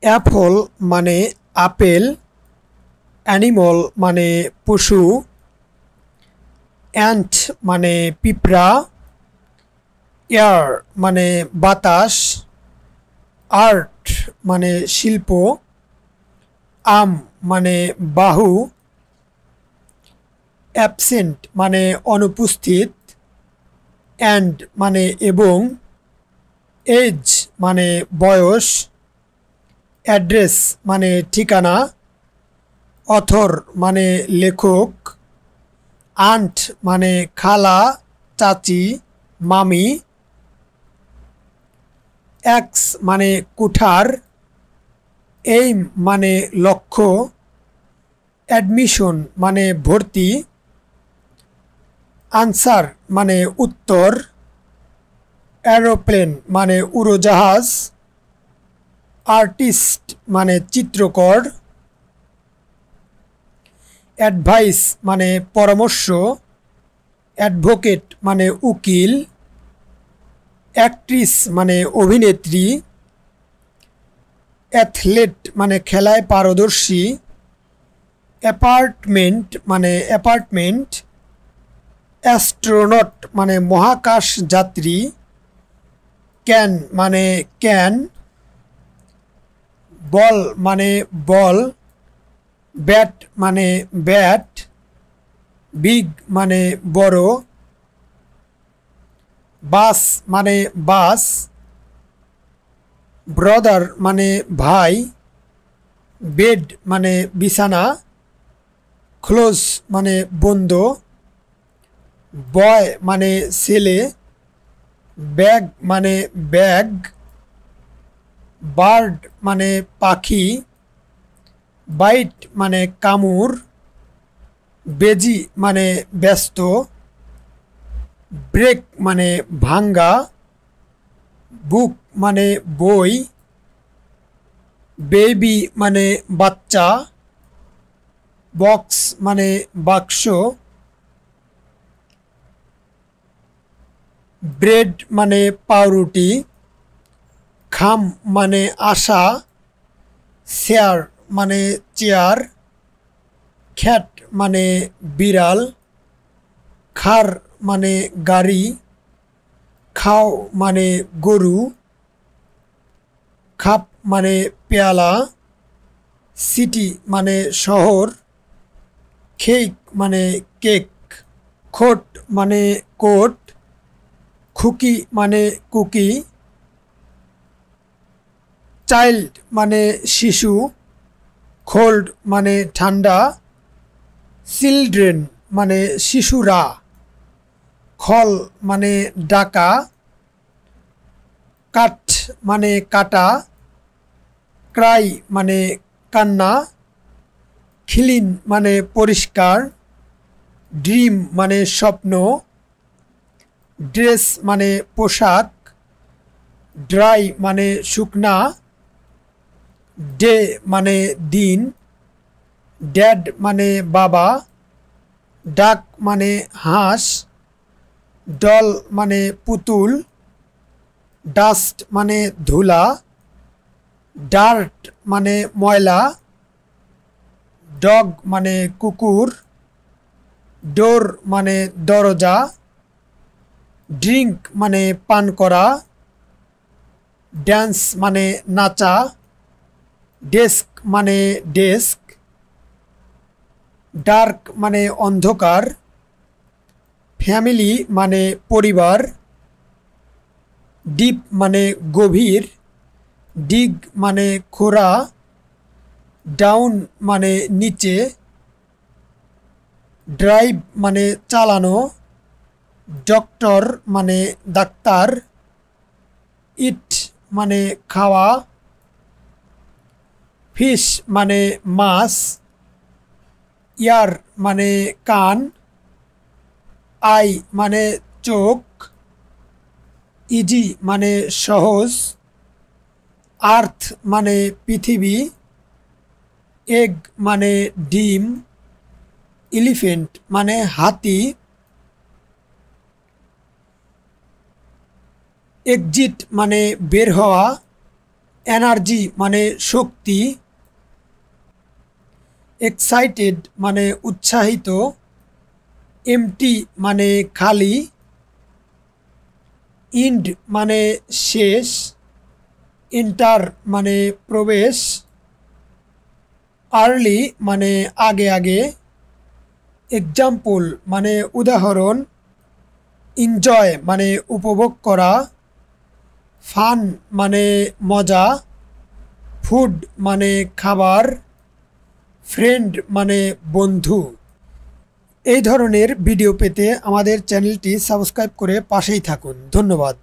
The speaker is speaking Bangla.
অ্যাপল মানে আপেল, অ্যানিমল মানে পশু, অ্যান্ট মানে পিঁপড়া, এয়ার মানে বাতাস, আর্ট মানে শিল্প, আম মানে বাহু, অ্যাবসেন্ট মানে অনুপস্থিত, অ্যান্ড মানে এবং, এজ মানে বয়স, অ্যাড্রেস মানে ঠিকানা, অথর মানে লেখক, আন্ট মানে খালা, চাচি, মামি, এক্স মানে কুঠার, এইম মানে লক্ষ্য, অ্যাডমিশন মানে ভর্তি, আনসার মানে উত্তর, অ্যারোপ্লেন মানে উড়োজাহাজ, আর্টিস্ট মানে চিত্রকর, অ্যাডভাইস মানে পরামর্শ, অ্যাডভোকেট মানে উকিল, অ্যাক্ট্রেস মানে অভিনেত্রী, অ্যাথলেট মানে খেলায় পারদর্শী, অ্যাপার্টমেন্ট মানে অ্যাপার্টমেন্ট, অ্যাস্ট্রোনট মানে মহাকাশ যাত্রী, ক্যান মানে ক্যান, বল মানে বল, ব্যাট মানে ব্যাট, বিগ মানে বড়, বাস মানে বাস, ব্রাদার মানে ভাই, বেড মানে বিছানা, ক্লোজ মানে বন্ধ, বয় মানে ছেলে, ব্যাগ মানে ব্যাগ, বার্ড মানে পাখি, বাইট মানে কামড়, বেজি মানে ব্যস্ত, ব্রেক মানে ভাঙ্গা, বুক মানে বই, বেবি মানে বাচ্চা, বক্স মানে বাক্স, ব্রেড মানে পাউরুটি, খাম মানে আশা, চেয়ার মানে চেয়ার, খ্যাট মানে বিড়াল, খার মানে গাড়ি, খাও মানে গরু, খাপ মানে পেয়ালা, সিটি মানে শহর, কেক মানে কেক, খোট মানে কোট, খুকি মানে কুকি, চাইল্ড মানে শিশু, কোল্ড মানে ঠান্ডা, চিলড্রেন মানে শিশুরা, খল মানে ডাকা, কাঠ মানে কাটা, ক্রাই মানে কান্না, ক্লিন মানে পরিষ্কার, ড্রিম মানে স্বপ্ন, ড্রেস মানে পোশাক, ড্রাই মানে শুকনা, ডে মানে দিন, ড্যাড মানে বাবা, ডাক মানে হাঁস, ডল মানে পুতুল, ডাস্ট মানে ধুলা, ডার্ট মানে ময়লা, ডগ মানে কুকুর, ডোর মানে দরজা, ড্রিঙ্ক মানে পান করা, ড্যান্স মানে নাচা, ডেস্ক মানে ডেস্ক, ডার্ক মানে অন্ধকার, ফ্যামিলি মানে পরিবার, ডিপ মানে গভীর, ডিগ মানে খোঁড়া, ডাউন মানে নিচে, ড্রাইভ মানে চালানো, ডক্টর মানে ডাক্তার, ইট মানে খাওয়া, ফিশ মানে মাছ, ইয়ার মানে কান, আই মানে চোখ, ইজি মানে সহজ, আর্থ মানে পৃথিবী, এগ মানে ডিম, এলিফেন্ট মানে হাতি, এক্সিট মানে বের হওয়া, এনার্জি মানে শক্তি, এক্সাইটেড মানে উৎসাহিত, এমটি মানে খালি, ইন্ড মানে শেষ, এন্টার মানে প্রবেশ, আর্লি মানে আগে আগে, এক্সাম্পল মানে উদাহরণ, এনজয় মানে উপভোগ করা, ফান মানে মজা, ফুড মানে খাবার, ফ্রেন্ড মানে বন্ধু। এই ধরনের ভিডিও পেতে আমাদের চ্যানেলটি সাবস্ক্রাইব করে পাশেই থাকুন। ধন্যবাদ।